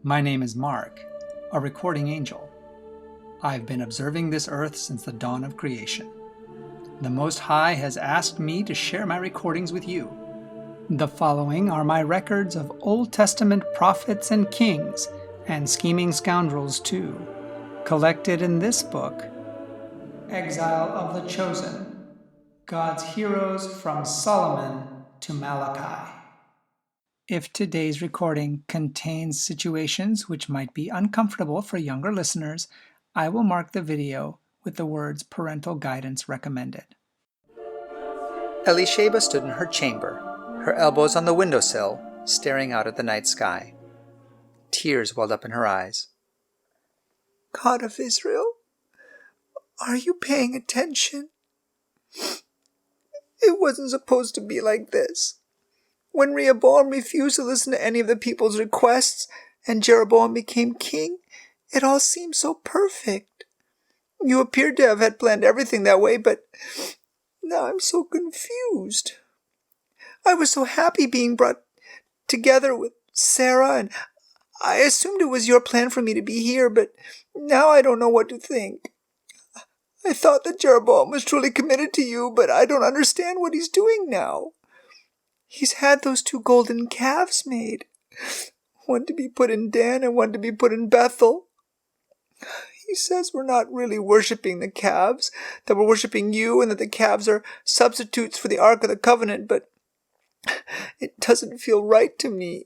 My name is Mark, a recording angel. I've been observing this earth since the dawn of creation. The Most High has asked me to share my recordings with you. The following are my records of Old Testament prophets and kings, and scheming scoundrels too, collected in this book, Exile of the Chosen, God's Heroes from Solomon to Malachi. If today's recording contains situations which might be uncomfortable for younger listeners, I will mark the video with the words Parental Guidance Recommended. Elisheba stood in her chamber, her elbows on the windowsill, staring out at the night sky. Tears welled up in her eyes. God of Israel, are you paying attention? It wasn't supposed to be like this. When Rehoboam refused to listen to any of the people's requests and Jeroboam became king, it all seemed so perfect. You appeared to have had planned everything that way, but now I'm so confused. I was so happy being brought together with Sarah, and I assumed it was your plan for me to be here, but now I don't know what to think. I thought that Jeroboam was truly committed to you, but I don't understand what he's doing now. He's had those 2 golden calves made, one to be put in Dan and one to be put in Bethel. He says we're not really worshipping the calves, that we're worshipping you, and that the calves are substitutes for the Ark of the Covenant, but it doesn't feel right to me.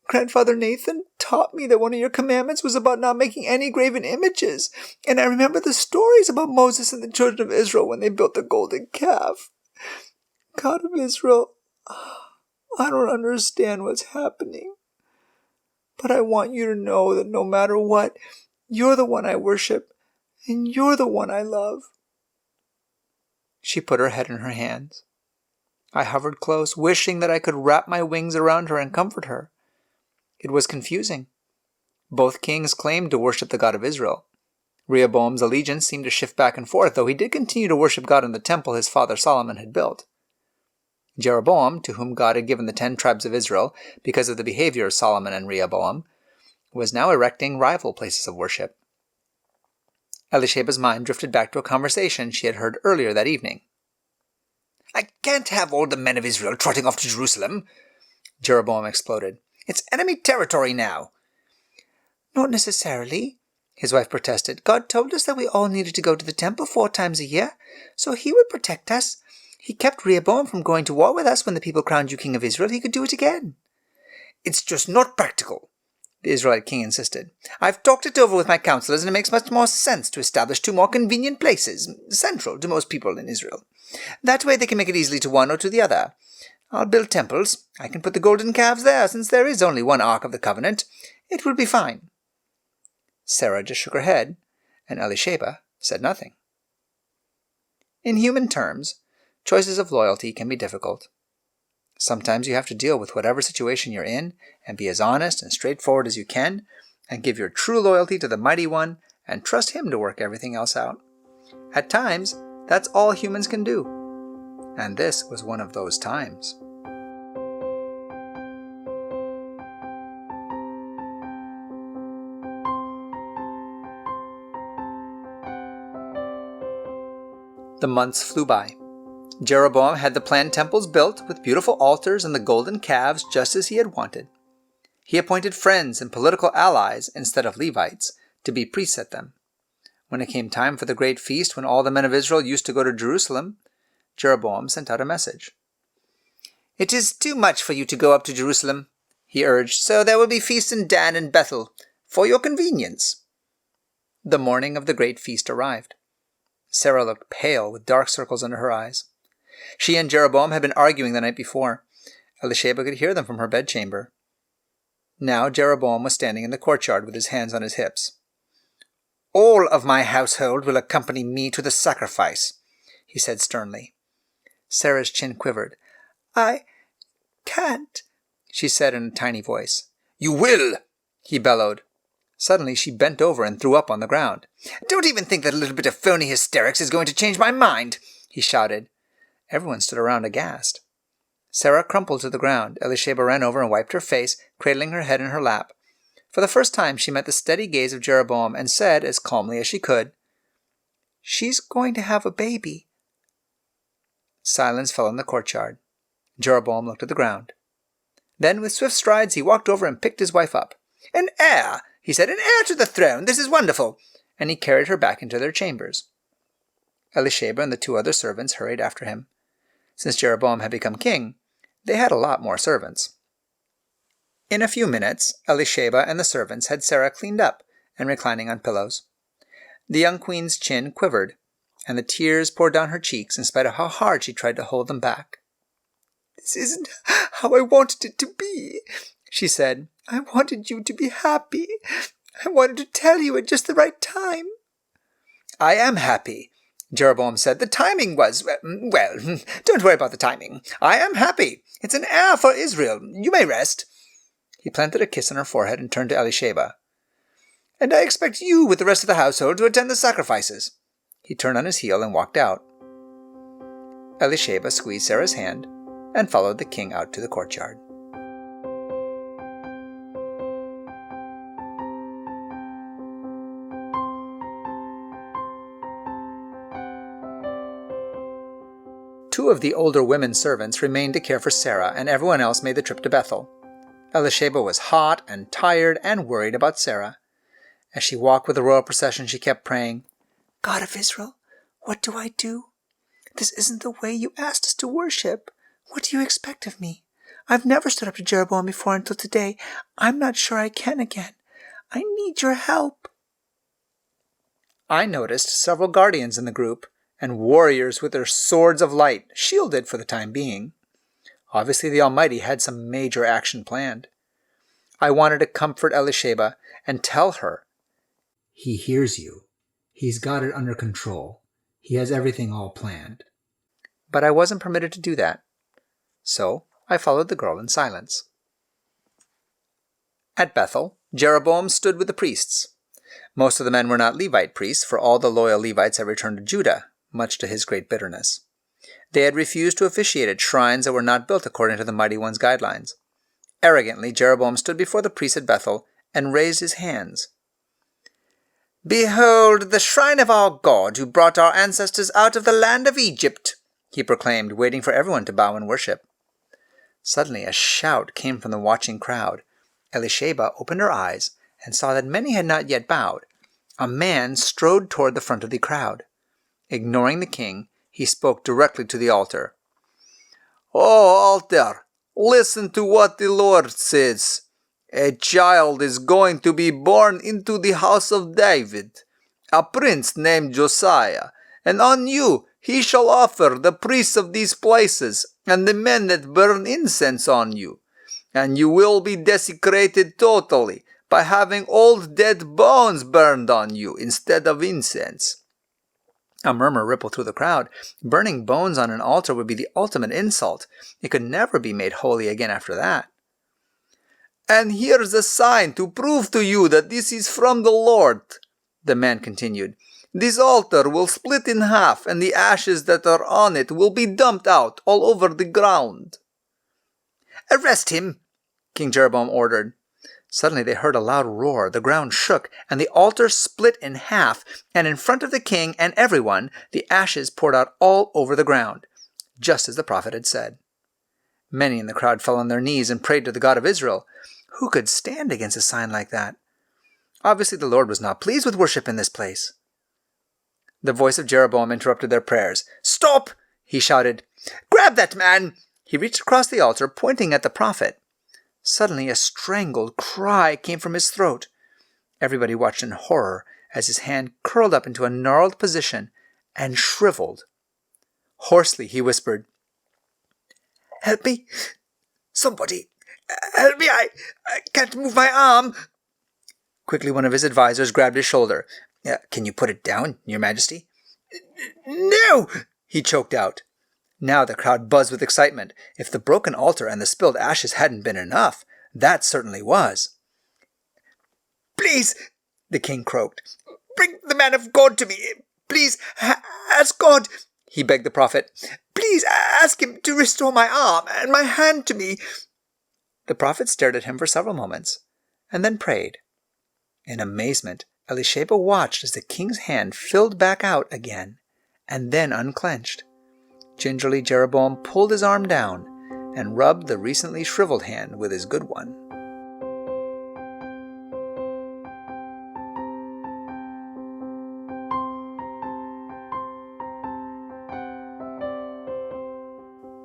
Grandfather Nathan taught me that one of your commandments was about not making any graven images, and I remember the stories about Moses and the children of Israel when they built the golden calf. God of Israel, I don't understand what's happening, but I want you to know that no matter what, you're the one I worship, and you're the one I love. She put her head in her hands. I hovered close, wishing that I could wrap my wings around her and comfort her. It was confusing. Both kings claimed to worship the God of Israel. Rehoboam's allegiance seemed to shift back and forth, though he did continue to worship God in the temple his father Solomon had built. Jeroboam, to whom God had given the 10 tribes of Israel because of the behavior of Solomon and Rehoboam, was now erecting rival places of worship. Elisheba's mind drifted back to a conversation she had heard earlier that evening. I can't have all the men of Israel trotting off to Jerusalem, Jeroboam exploded. It's enemy territory now. Not necessarily, his wife protested. God told us that we all needed to go to the temple 4 times a year, so he would protect us. He kept Rehoboam from going to war with us when the people crowned you king of Israel. He could do it again. It's just not practical, the Israelite king insisted. I've talked it over with my counselors, and it makes much more sense to establish 2 more convenient places, central to most people in Israel. That way they can make it easily to one or to the other. I'll build temples. I can put the golden calves there, since there is only one Ark of the Covenant. It will be fine. Sarah just shook her head, and Elisheba said nothing. In human terms, choices of loyalty can be difficult. Sometimes you have to deal with whatever situation you're in and be as honest and straightforward as you can and give your true loyalty to the Mighty One and trust Him to work everything else out. At times, that's all humans can do. And this was one of those times. The months flew by. Jeroboam had the planned temples built with beautiful altars and the golden calves just as he had wanted. He appointed friends and political allies instead of Levites to be priests at them. When it came time for the great feast when all the men of Israel used to go to Jerusalem, Jeroboam sent out a message. It is too much for you to go up to Jerusalem, he urged, so there will be feasts in Dan and Bethel, for your convenience. The morning of the great feast arrived. Sarah looked pale with dark circles under her eyes. She and Jeroboam had been arguing the night before. Elisheba could hear them from her bedchamber. Now Jeroboam was standing in the courtyard with his hands on his hips. All of my household will accompany me to the sacrifice, he said sternly. Sarah's chin quivered. I can't, she said in a tiny voice. You will, he bellowed. Suddenly she bent over and threw up on the ground. Don't even think that a little bit of phony hysterics is going to change my mind, he shouted. Everyone stood around aghast. Sarah crumpled to the ground. Elisheba ran over and wiped her face, cradling her head in her lap. For the first time she met the steady gaze of Jeroboam and said, as calmly as she could, "She's going to have a baby." Silence fell in the courtyard. Jeroboam looked at the ground. Then, with swift strides, he walked over and picked his wife up. "An heir," he said, "an heir to the throne. This is wonderful." And he carried her back into their chambers. Elisheba and the 2 other servants hurried after him. Since Jeroboam had become king, they had a lot more servants. In a few minutes, Elisheba and the servants had Sarah cleaned up and reclining on pillows. The young queen's chin quivered, and the tears poured down her cheeks in spite of how hard she tried to hold them back. "This isn't how I wanted it to be," she said. "I wanted you to be happy. I wanted to tell you at just the right time." "I am happy," Jeroboam said. "The timing was, well, don't worry about the timing. I am happy. It's an heir for Israel. You may rest." He planted a kiss on her forehead and turned to Elisheba. "And I expect you with the rest of the household to attend the sacrifices." He turned on his heel and walked out. Elisheba squeezed Sarah's hand and followed the king out to the courtyard. Two of the older women servants remained to care for Sarah, and everyone else made the trip to Bethel. Elisheba was hot and tired and worried about Sarah. As she walked with the royal procession, she kept praying, "God of Israel, what do I do? This isn't the way you asked us to worship. What do you expect of me? I've never stood up to Jeroboam before until today. I'm not sure I can again. I need your help." I noticed several guardians in the group, and warriors with their swords of light, shielded for the time being. Obviously the Almighty had some major action planned. I wanted to comfort Elisheba and tell her, "He hears you. He's got it under control. He has everything all planned." But I wasn't permitted to do that. So I followed the girl in silence. At Bethel, Jeroboam stood with the priests. Most of the men were not Levite priests, for all the loyal Levites had returned to Judah, much to his great bitterness. They had refused to officiate at shrines that were not built according to the Mighty One's guidelines. Arrogantly, Jeroboam stood before the priests at Bethel and raised his hands. "Behold the shrine of our God who brought our ancestors out of the land of Egypt," he proclaimed, waiting for everyone to bow in worship. Suddenly a shout came from the watching crowd. Elisheba opened her eyes and saw that many had not yet bowed. A man strode toward the front of the crowd. Ignoring the king, he spoke directly to the altar. "Oh, altar, listen to what the Lord says. A child is going to be born into the house of David, a prince named Josiah, and on you he shall offer the priests of these places and the men that burn incense on you. And you will be desecrated totally by having old dead bones burned on you instead of incense." A murmur rippled through the crowd. Burning bones on an altar would be the ultimate insult. It could never be made holy again after that. "And here's a sign to prove to you that this is from the Lord," the man continued. "This altar will split in half, and the ashes that are on it will be dumped out all over the ground." "Arrest him," King Jeroboam ordered. Suddenly they heard a loud roar, the ground shook, and the altar split in half, and in front of the king and everyone, the ashes poured out all over the ground, just as the prophet had said. Many in the crowd fell on their knees and prayed to the God of Israel. Who could stand against a sign like that? Obviously the Lord was not pleased with worship in this place. The voice of Jeroboam interrupted their prayers. "Stop!" he shouted. "Grab that man!" He reached across the altar, pointing at the prophet. Suddenly a strangled cry came from his throat. Everybody watched in horror as his hand curled up into a gnarled position and shriveled. Hoarsely he whispered, "Help me! Somebody! Help me! I can't move my arm!" Quickly one of his advisors grabbed his shoulder. "Can you put it down, Your Majesty?" "No!" he choked out. Now the crowd buzzed with excitement. If the broken altar and the spilled ashes hadn't been enough, that certainly was. "Please," the king croaked, "bring the man of God to me. Please, ask God," he begged the prophet. "Please ask him to restore my arm and my hand to me." The prophet stared at him for several moments, and then prayed. In amazement, Elisheba watched as the king's hand filled back out again, and then unclenched. Gingerly, Jeroboam pulled his arm down and rubbed the recently shriveled hand with his good one.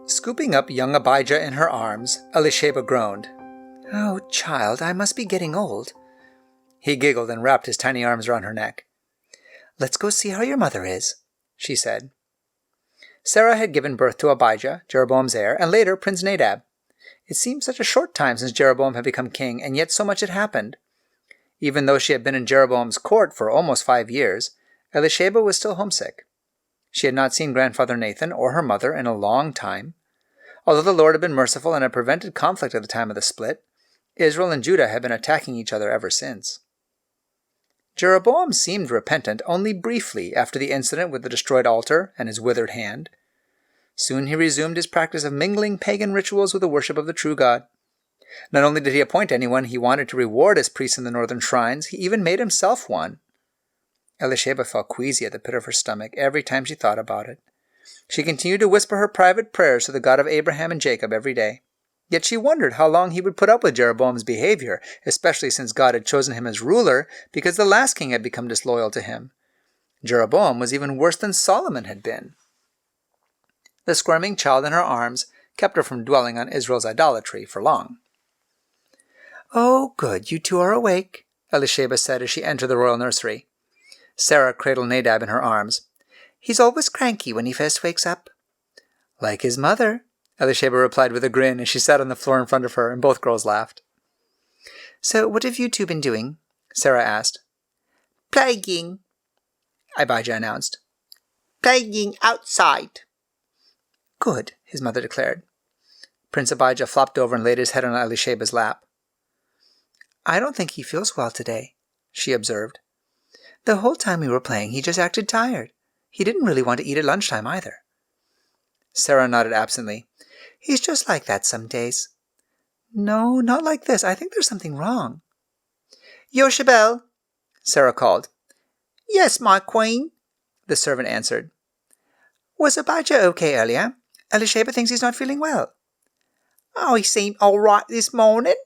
Scooping up young Abijah in her arms, Elisheba groaned, "Oh, child, I must be getting old." He giggled and wrapped his tiny arms around her neck. "Let's go see how your mother is," she said. Sarah had given birth to Abijah, Jeroboam's heir, and later Prince Nadab. It seemed such a short time since Jeroboam had become king, and yet so much had happened. Even though she had been in Jeroboam's court for almost 5 years, Elisheba was still homesick. She had not seen grandfather Nathan or her mother in a long time. Although the Lord had been merciful and had prevented conflict at the time of the split, Israel and Judah had been attacking each other ever since. Jeroboam seemed repentant only briefly after the incident with the destroyed altar and his withered hand. Soon he resumed his practice of mingling pagan rituals with the worship of the true God. Not only did he appoint anyone he wanted to reward as priests in the northern shrines, he even made himself one. Elisheba felt queasy at the pit of her stomach every time she thought about it. She continued to whisper her private prayers to the God of Abraham and Jacob every day. Yet she wondered how long he would put up with Jeroboam's behavior, especially since God had chosen him as ruler because the last king had become disloyal to him. Jeroboam was even worse than Solomon had been. The squirming child in her arms kept her from dwelling on Israel's idolatry for long. "Oh, good, you two are awake," Elisheba said as she entered the royal nursery. Sarah cradled Nadab in her arms. "He's always cranky when he first wakes up." "Like his mother," Elisheba replied with a grin as she sat on the floor in front of her, and both girls laughed. "So what have you two been doing?" Sarah asked. "Playing," Abijah announced. "Playing outside." "Good," his mother declared. Prince Abijah flopped over and laid his head on Elisheba's lap. "I don't think he feels well today," she observed. "The whole time we were playing, he just acted tired. He didn't really want to eat at lunchtime either." Sarah nodded absently. "He's just like that some days." "No, not like this. I think there's something wrong." "Yoshabel," Sarah called. "Yes, my queen," the servant answered. "Was Abijah okay earlier? Elisheba thinks he's not feeling well." "Oh, he seemed all right this morning,"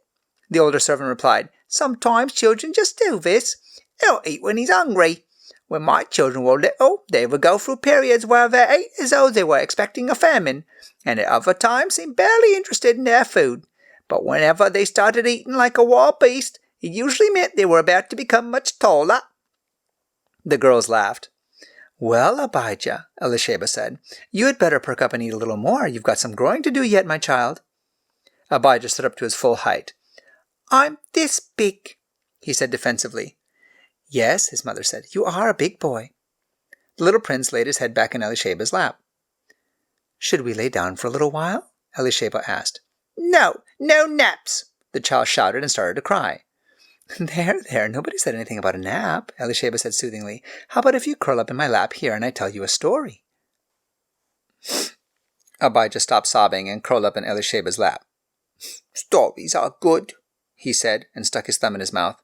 the older servant replied. "Sometimes children just do this. He'll eat when he's hungry. When my children were little, they would go through periods where they ate as though they were expecting a famine, and at other times seemed barely interested in their food. But whenever they started eating like a wild beast, it usually meant they were about to become much taller." The girls laughed. "Well, Abijah," Elisheba said, "you had better perk up and eat a little more. You've got some growing to do yet, my child." Abijah stood up to his full height. "I'm this big," he said defensively. "Yes," his mother said, "you are a big boy." The little prince laid his head back in Elisheba's lap. "Should we lay down for a little while?" Elisheba asked. "No, no naps," the child shouted and started to cry. There, nobody said anything about a nap," Elisheba said soothingly. "How about if you curl up in my lap here and I tell you a story?" Abijah stopped sobbing and curled up in Elisheba's lap. "Stories are good," he said, and stuck his thumb in his mouth.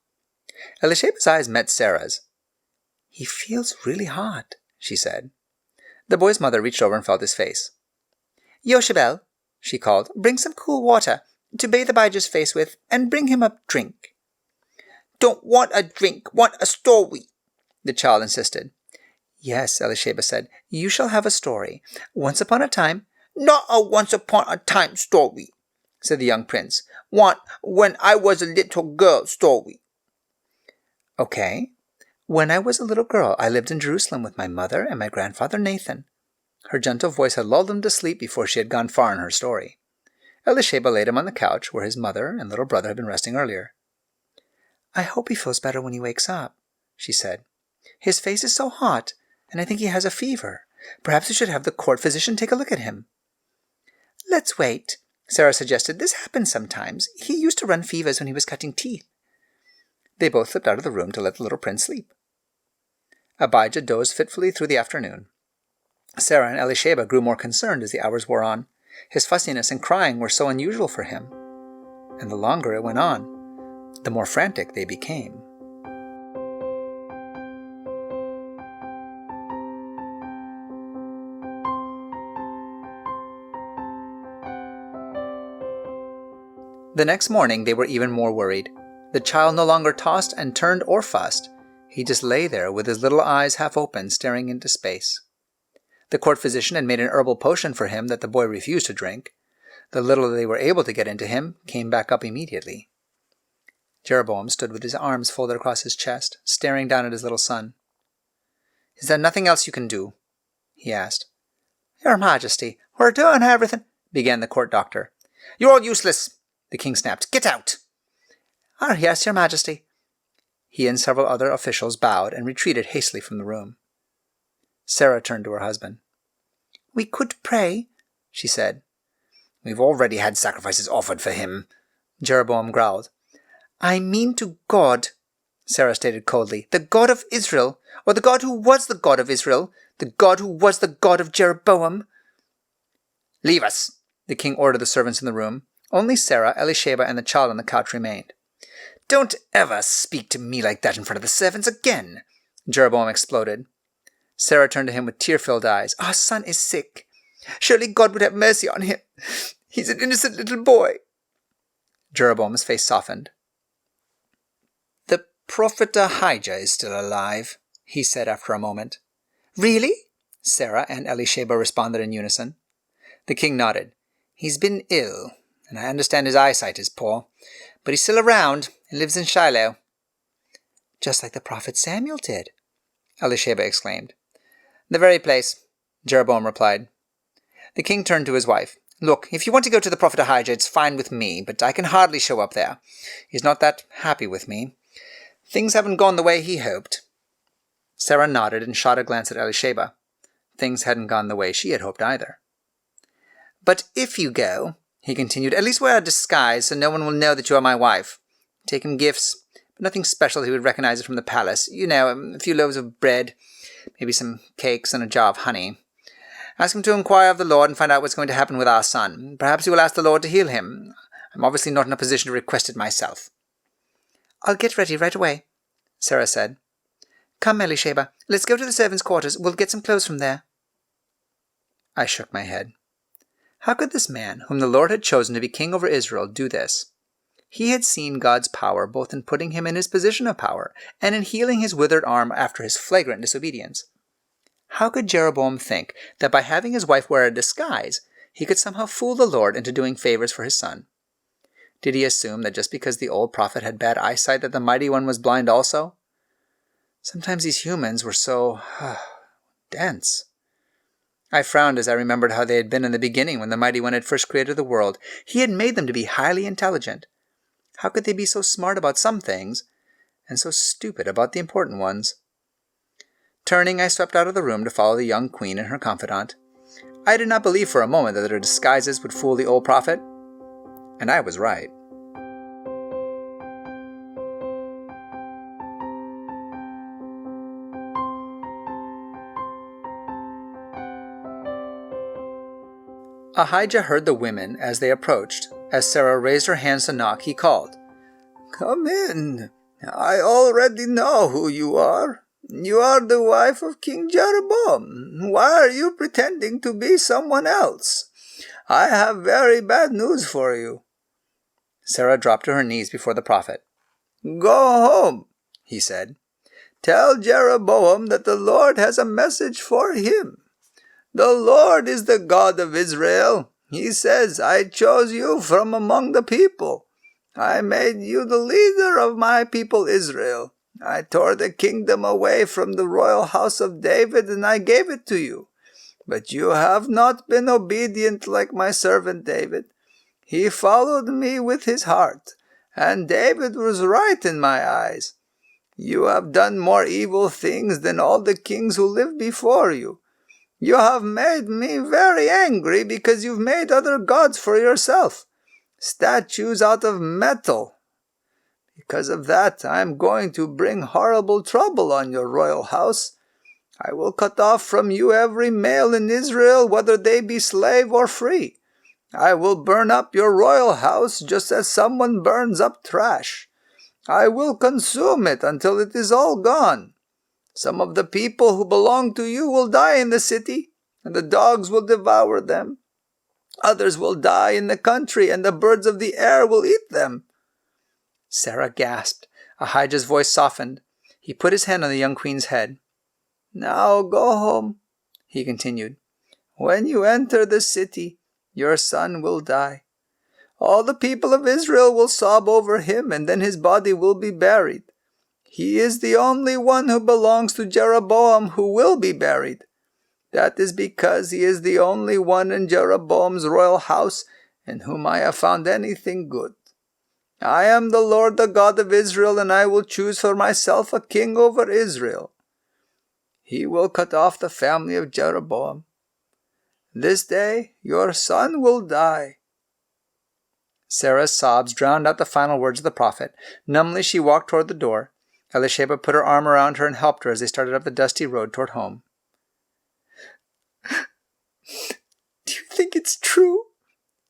Elisheba's eyes met Sarah's. "He feels really hot," she said. The boy's mother reached over and felt his face. "Yoshabel," she called, "bring some cool water to bathe Abijah's face with, and bring him a drink." "Don't want a drink, want a story," the child insisted. "Yes," Elisheba said, "you shall have a story. Once upon a time—" "Not a once upon a time story," said the young prince. "Want when I was a little girl story." "Okay. When I was a little girl, I lived in Jerusalem with my mother and my grandfather Nathan." Her gentle voice had lulled him to sleep before she had gone far in her story. Elisheba laid him on the couch where his mother and little brother had been resting earlier. "I hope he feels better when he wakes up," she said. "His face is so hot, and I think he has a fever. Perhaps we should have the court physician take a look at him." "Let's wait," Sarah suggested. "This happens sometimes. He used to run fevers when he was cutting teeth." They both slipped out of the room to let the little prince sleep. Abijah dozed fitfully through the afternoon. Sarah and Elisheba grew more concerned as the hours wore on. His fussiness and crying were so unusual for him. And the longer it went on, the more frantic they became. The next morning they were even more worried. The child no longer tossed and turned or fussed. He just lay there with his little eyes half open, staring into space. The court physician had made an herbal potion for him that the boy refused to drink. The little they were able to get into him came back up immediately. Jeroboam stood with his arms folded across his chest, staring down at his little son. "Is there nothing else you can do?" he asked. "Your Majesty, we're doing everything," began the court doctor. "You're all useless," the king snapped. "Get out!" "Oh, yes, Your Majesty." He and several other officials bowed and retreated hastily from the room. Sarah turned to her husband. "We could pray," she said. "We've already had sacrifices offered for him," Jeroboam growled. "I mean to God," Sarah stated coldly, "the God of Israel, or the God who was the God of Israel, the God who was the God of Jeroboam." "Leave us," the king ordered the servants in the room. Only Sarah, Elisheba, and the child on the couch remained. "Don't ever speak to me like that in front of the servants again," Jeroboam exploded. Sarah turned to him with tear-filled eyes. "Our son is sick. Surely God would have mercy on him. He's an innocent little boy." Jeroboam's face softened. "The prophet Ahijah is still alive," he said after a moment. "Really?" Sarah and Elisheba responded in unison. The king nodded. "He's been ill, and I understand his eyesight is poor, but he's still around and lives in Shiloh." "Just like the prophet Samuel did," Elisheba exclaimed. "The very place," Jeroboam replied. The king turned to his wife. "Look, if you want to go to the prophet Ahijah, it's fine with me, but I can hardly show up there. He's not that happy with me. Things haven't gone the way he hoped." Sarah nodded and shot a glance at Elisheba. Things hadn't gone the way she had hoped either. "But if you go," he continued, "at least wear a disguise so no one will know that you are my wife. Take him gifts, but nothing special he would recognize it from the palace. You know, a few loaves of bread, maybe some cakes and a jar of honey. Ask him to inquire of the Lord and find out what's going to happen with our son. Perhaps he will ask the Lord to heal him. I'm obviously not in a position to request it myself." "I'll get ready right away," Sarah said. "Come, Elisheba, let's go to the servants' quarters. We'll get some clothes from there." I shook my head. How could this man, whom the Lord had chosen to be king over Israel, do this? He had seen God's power both in putting him in his position of power and in healing his withered arm after his flagrant disobedience. How could Jeroboam think that by having his wife wear a disguise, he could somehow fool the Lord into doing favors for his son? Did he assume that just because the old prophet had bad eyesight that the mighty one was blind also? Sometimes these humans were so dense. I frowned as I remembered how they had been in the beginning when the mighty one had first created the world. He had made them to be highly intelligent. How could they be so smart about some things and so stupid about the important ones? Turning, I swept out of the room to follow the young queen and her confidant. I did not believe for a moment that their disguises would fool the old prophet, and I was right. Ahijah heard the women as they approached. As Sarah raised her hands to knock, he called, "Come in. I already know who you are. You are the wife of King Jeroboam. Why are you pretending to be someone else? I have very bad news for you." Sarah dropped to her knees before the prophet. "Go home," he said. "Tell Jeroboam that the Lord has a message for him. The Lord is the God of Israel. He says, I chose you from among the people. I made you the leader of my people Israel. I tore the kingdom away from the royal house of David, and I gave it to you. But you have not been obedient like my servant David. He followed me with his heart, and David was right in my eyes. You have done more evil things than all the kings who lived before you. You have made me very angry because you've made other gods for yourself, statues out of metal. Because of that, I am going to bring horrible trouble on your royal house. I will cut off from you every male in Israel, whether they be slave or free. I will burn up your royal house just as someone burns up trash. I will consume it until it is all gone. Some of the people who belong to you will die in the city, and the dogs will devour them. Others will die in the country, and the birds of the air will eat them." Sarah gasped. Ahijah's voice softened. He put his hand on the young queen's head. "Now go home," he continued. "When you enter the city, your son will die. All the people of Israel will sob over him, and then his body will be buried. He is the only one who belongs to Jeroboam who will be buried. That is because he is the only one in Jeroboam's royal house in whom I have found anything good. I am the Lord, the God of Israel, and I will choose for myself a king over Israel. He will cut off the family of Jeroboam. This day your son will die." Sarah's sobs drowned out the final words of the prophet. Numbly she walked toward the door. Elisheba put her arm around her and helped her as they started up the dusty road toward home. "Do you think it's true?"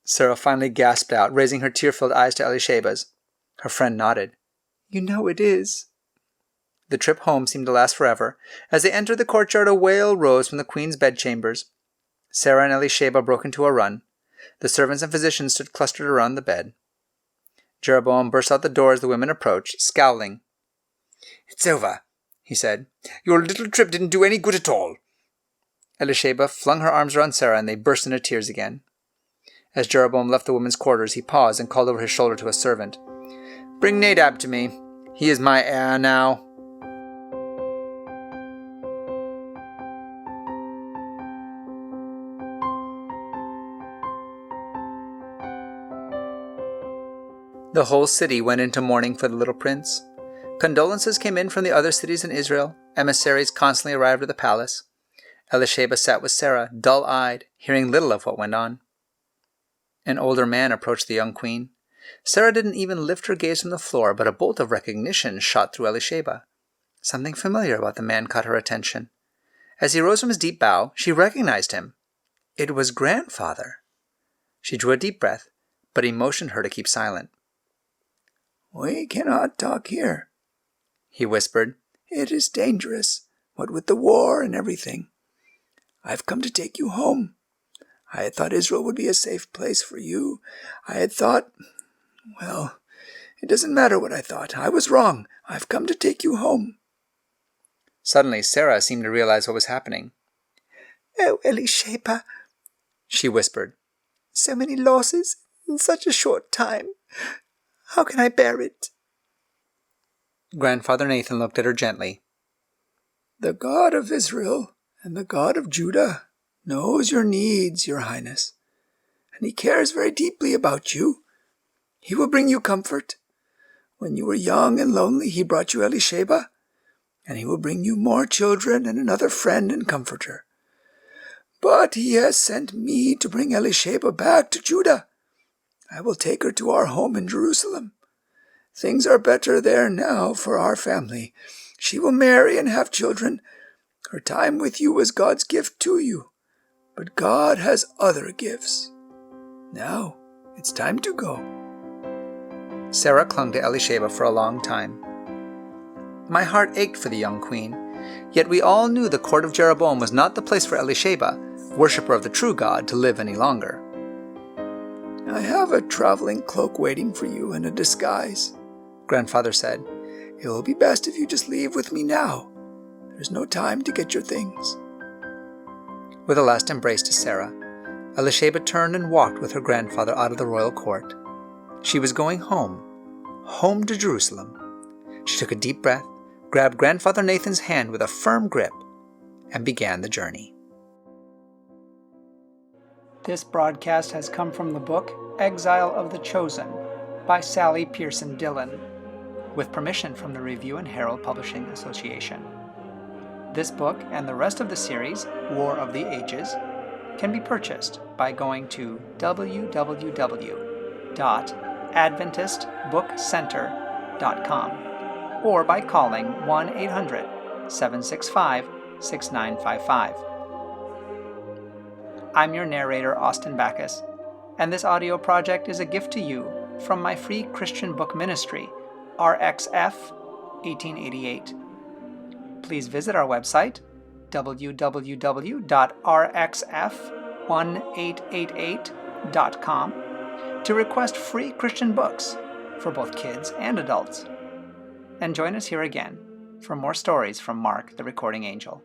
Sarah finally gasped out, raising her tear-filled eyes to Elisheba's. Her friend nodded. "You know it is." The trip home seemed to last forever. As they entered the courtyard, a wail rose from the queen's bedchambers. Sarah and Elisheba broke into a run. The servants and physicians stood clustered around the bed. Jeroboam burst out the door as the women approached, scowling. "It's over," he said. "Your little trip didn't do any good at all." Elisheba flung her arms around Sarah, and they burst into tears again. As Jeroboam left the women's quarters, he paused and called over his shoulder to a servant. "Bring Nadab to me. He is my heir now." The whole city went into mourning for the little prince. Condolences came in from the other cities in Israel. Emissaries constantly arrived at the palace. Elisheba sat with Sarah, dull-eyed, hearing little of what went on. An older man approached the young queen. Sarah didn't even lift her gaze from the floor, but a bolt of recognition shot through Elisheba. Something familiar about the man caught her attention. As he rose from his deep bow, she recognized him. It was grandfather. She drew a deep breath, but he motioned her to keep silent. "We cannot talk here," he whispered. "It is dangerous, what with the war and everything. I've come to take you home. I had thought Israel would be a safe place for you. I had thought... Well, it doesn't matter what I thought. I was wrong. I've come to take you home." Suddenly, Sarah seemed to realize what was happening. "Oh, Elisheba," she whispered. "So many losses in such a short time. How can I bear it?" Grandfather Nathan looked at her gently. "The God of Israel and the God of Judah knows your needs, Your Highness, and He cares very deeply about you. He will bring you comfort. When you were young and lonely, He brought you Elisheba, and He will bring you more children and another friend and comforter. But He has sent me to bring Elisheba back to Judah. I will take her to our home in Jerusalem. Things are better there now for our family. She will marry and have children. Her time with you was God's gift to you, but God has other gifts. Now it's time to go." Sarah clung to Elisheba for a long time. My heart ached for the young queen, yet we all knew the court of Jeroboam was not the place for Elisheba, worshipper of the true God, to live any longer. "I have a traveling cloak waiting for you and a disguise," Grandfather said. "It will be best if you just leave with me now. There's no time to get your things." With a last embrace to Sarah, Elisheba turned and walked with her grandfather out of the royal court. She was going home to Jerusalem. She took a deep breath, grabbed Grandfather Nathan's hand with a firm grip, and began the journey. This broadcast has come from the book Exile of the Chosen by Sally Pierson Dillon, with permission from the Review and Herald Publishing Association. This book and the rest of the series, War of the Ages, can be purchased by going to www.adventistbookcenter.com or by calling 1-800-765-6955. I'm your narrator, Austin Backus, and this audio project is a gift to you from my free Christian book ministry, RXF 1888. Please visit our website, www.rxf1888.com, markthebrecordingangel.com to request free Christian books for both kids and adults. And join us here again for more stories from Mark the Recording Angel.